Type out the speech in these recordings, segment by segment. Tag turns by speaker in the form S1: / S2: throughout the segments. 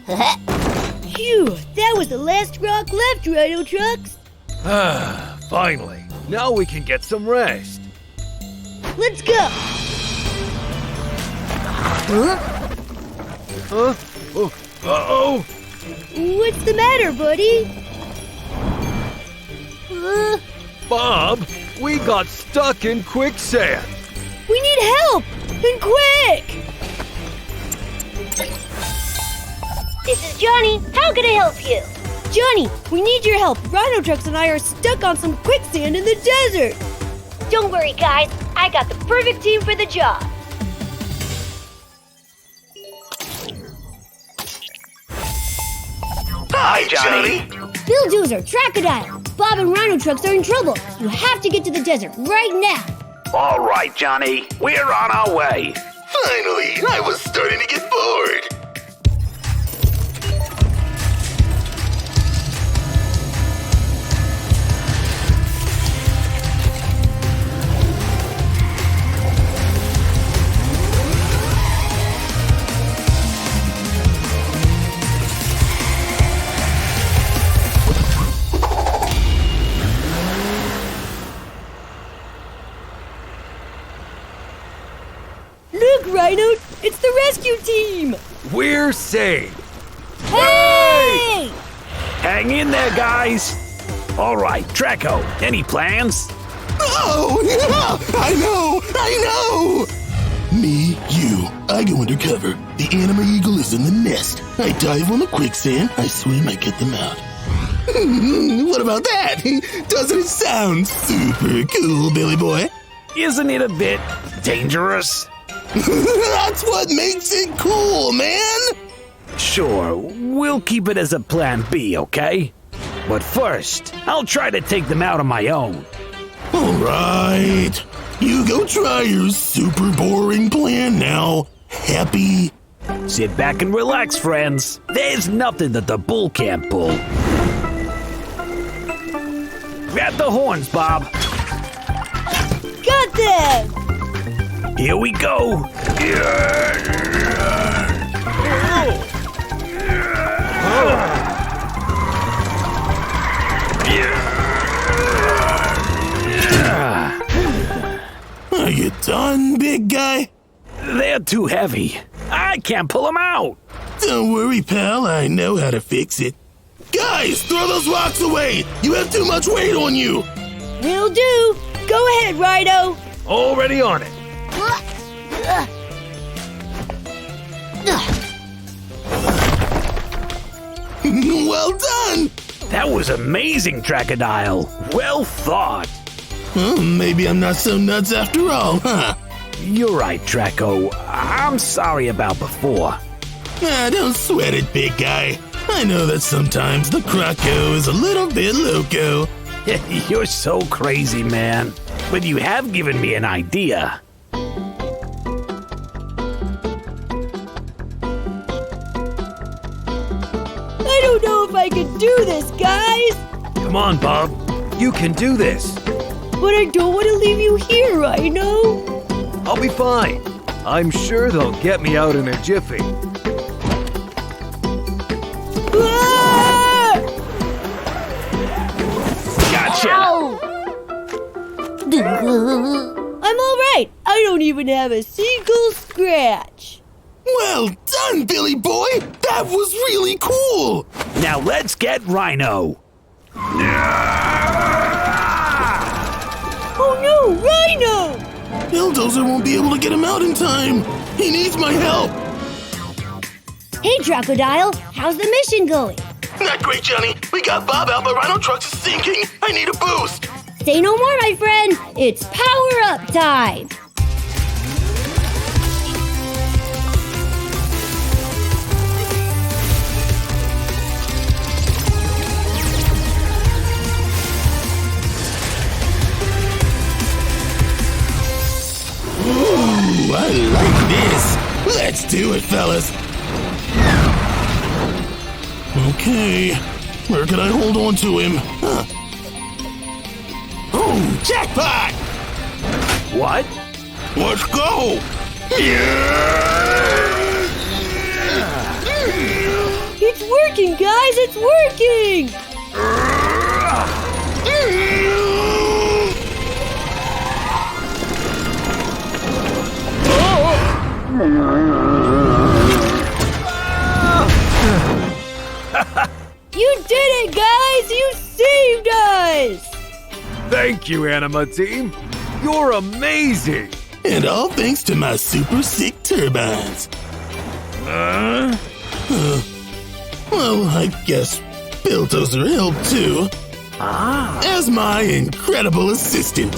S1: Phew, that was the last rock left, Rhino Trucks.
S2: Finally. Now we can get some rest.
S1: Let's go. Huh?
S2: Oh, uh-oh.
S1: What's the matter, buddy?
S2: Bob, we got stuck in quicksand.
S1: We need help! And quick!
S3: This is Jonny. How can I help you?
S1: Jonny, we need your help. Rhino Trucks and I are stuck on some quicksand in the desert.
S3: Don't worry, guys. I got the perfect team for the job.
S4: Hi, Jonny.
S1: Bulldozer, Crocodile, Bob and Rhino Trucks are in trouble. You have to get to the desert right now.
S4: All right, Jonny. We're on our way.
S5: Finally, I was starting to get bored.
S1: Look, Rhino, it's the rescue team.
S2: We're safe.
S1: Hey!
S4: Hang in there, guys. All right, Draco, any plans?
S5: Oh, yeah, I know. Me, you, I go undercover. The anima eagle is in the nest. I dive on the quicksand, I swim, I get them out. What about that? Doesn't it sound super cool, Billy boy?
S4: Isn't it a bit dangerous?
S5: That's what makes it cool, man!
S4: Sure, we'll keep it as a plan B, okay? But first, I'll try to take them out on my own.
S5: All right. You go try your super boring plan now. Happy?
S4: Sit back and relax, friends. There's nothing that the bull can't pull. Grab the horns, Bob.
S1: Got them!
S4: Here we go.
S5: Are you done, big guy?
S4: They're too heavy. I can't pull them out.
S5: Don't worry, pal. I know how to fix it. Guys, throw those rocks away. You have too much weight on you.
S1: Will do. Go ahead, Rhino.
S2: Already on it.
S5: Well done.
S4: That was amazing, Crocodile. Well thought.
S5: Well, maybe I'm not so nuts after all, huh?
S4: You're right, Draco. I'm sorry about before.
S5: Don't sweat it, big guy. I know that sometimes the Croco is a little bit loco.
S4: You're so crazy, man. But you have given me an idea.
S1: I don't know if I can do this, guys.
S2: Come on, Bob. You can do this.
S1: But I don't want to leave you here, Rhino.
S2: I'll be fine. I'm sure they'll get me out in a jiffy.
S1: Ah!
S4: Gotcha!
S1: I'm all right. I don't even have a single scratch.
S5: Well done, Billy boy. That was really cool.
S4: Now let's get Rhino.
S1: Oh no, Rhino!
S5: Bulldozer won't be able to get him out in time. He needs my help.
S1: Hey, Crocodile, how's the mission going?
S5: Not great, Jonny. We got Bob out, but Rhino Trucks is sinking. I need a boost.
S1: Say no more, my friend. It's power up time.
S5: Ooh, I like this. Let's do it, fellas. Okay, where can I hold on to him? Huh. Oh, jackpot!
S4: What?
S5: Let's go!
S1: working, guys! It's working! You did it, guys! You saved us!
S2: Thank you, Anima Team. You're amazing.
S5: And all thanks to my super sick turbines. Well, I guess Bulldozer helped too. As my incredible assistant.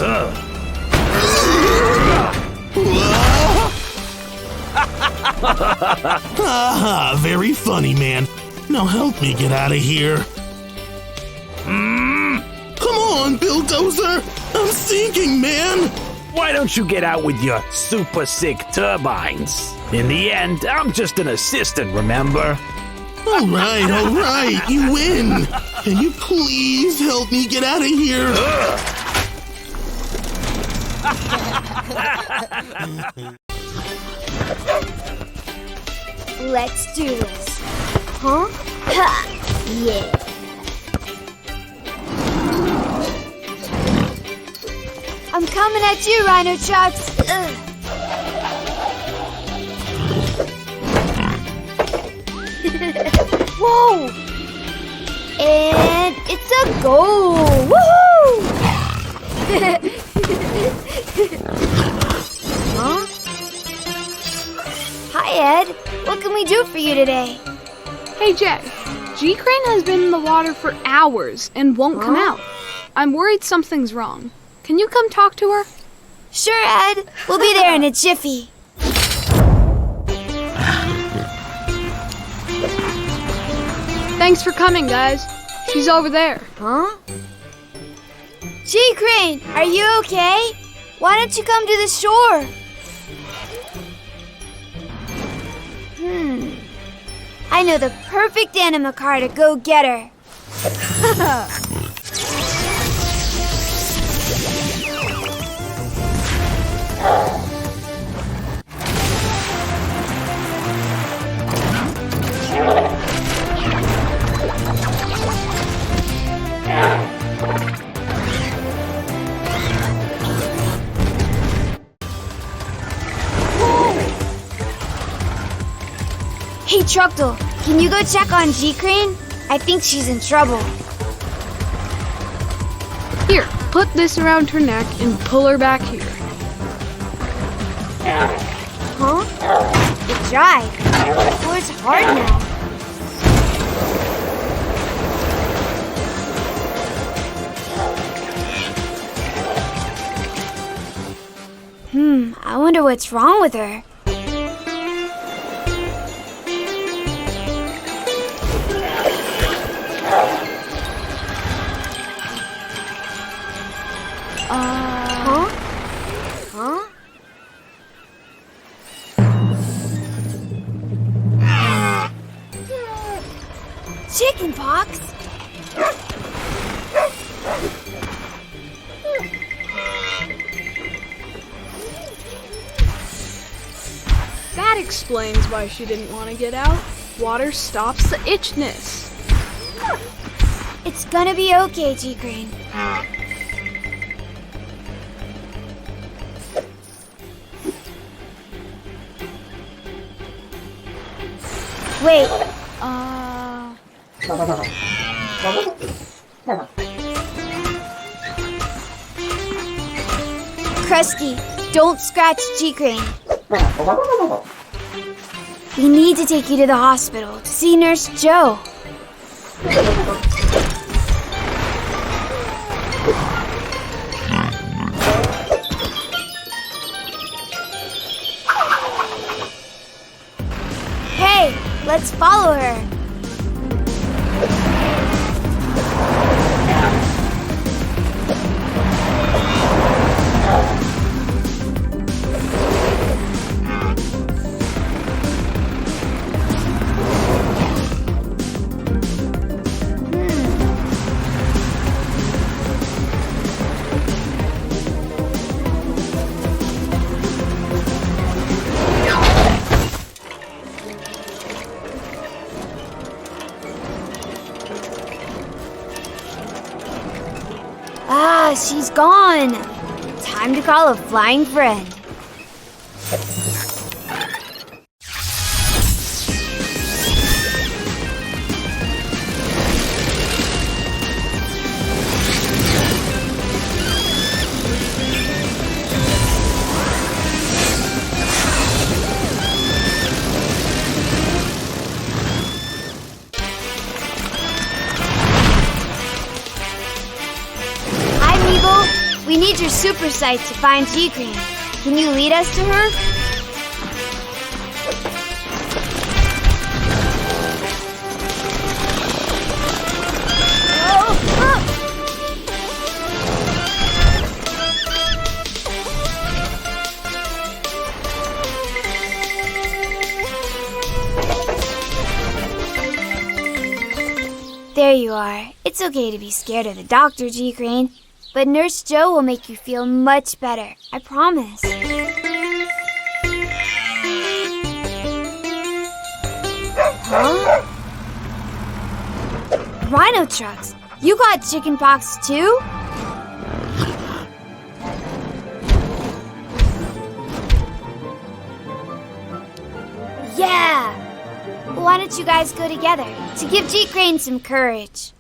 S5: Haha, very funny, man. Now help me get out of here. Come on, Bulldozer! I'm sinking, man!
S4: Why don't you get out with your super sick turbines? In the end, I'm just an assistant, remember?
S5: All right, you win. Can you please help me get out of here?
S1: Let's do this. Huh? Ha! Yeah. I'm coming at you, Rhino Trucks. Whoa! And it's a goal! Woohoo! Huh? Hi, Ed. What can we do for you today?
S6: Hey, Jay. G-Crane has been in the water for hours and won't come out. I'm worried something's wrong. Can you come talk to her?
S1: Sure, Ed. We'll be there in a jiffy.
S6: Thanks for coming, guys. She's over there.
S1: Huh? G-Crane, are you okay? Why don't you come to the shore? I know the perfect anima car to go get her. Hey, Truckle, can you go check on G-Crane? I think she's in trouble.
S6: Here, put this around her neck and pull her back here.
S1: Huh? It dried. The floor's hard now. I wonder what's wrong with her. Chicken pox?
S6: That explains why she didn't want to get out. Water stops the itchness.
S1: It's gonna be okay, G-Crane. Wait. Krusty, don't scratch G-Crane. We need to take you to the hospital to see Nurse Joe. Hey, let's follow her. she's gone. Time to call a flying friend. We need your super sight to find G-Crane. Can you lead us to her? There you are. It's okay to be scared of the doctor, G-Crane. But Nurse Joe will make you feel much better. I promise. Huh? Rhino trucks, you got chicken pox too? Yeah! Why don't you guys go together to give G-Crane some courage?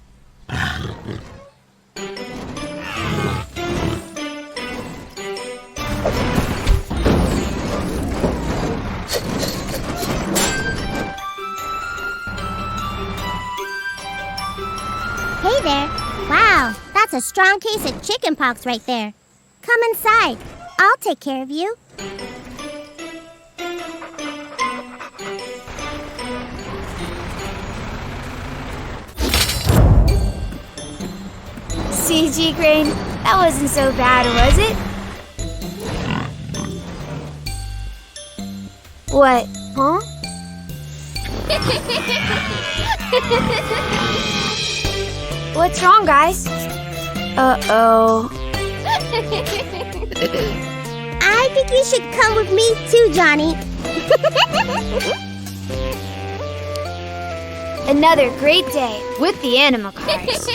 S7: Hey there. Wow, that's a strong case of chicken pox right there. Come inside. I'll take care of you.
S1: See, G-Crane? That wasn't so bad, was it? What? Huh? What's wrong, guys? Uh-oh.
S7: I think you should come with me too, Jonny.
S1: Another great day with the AnimaCars.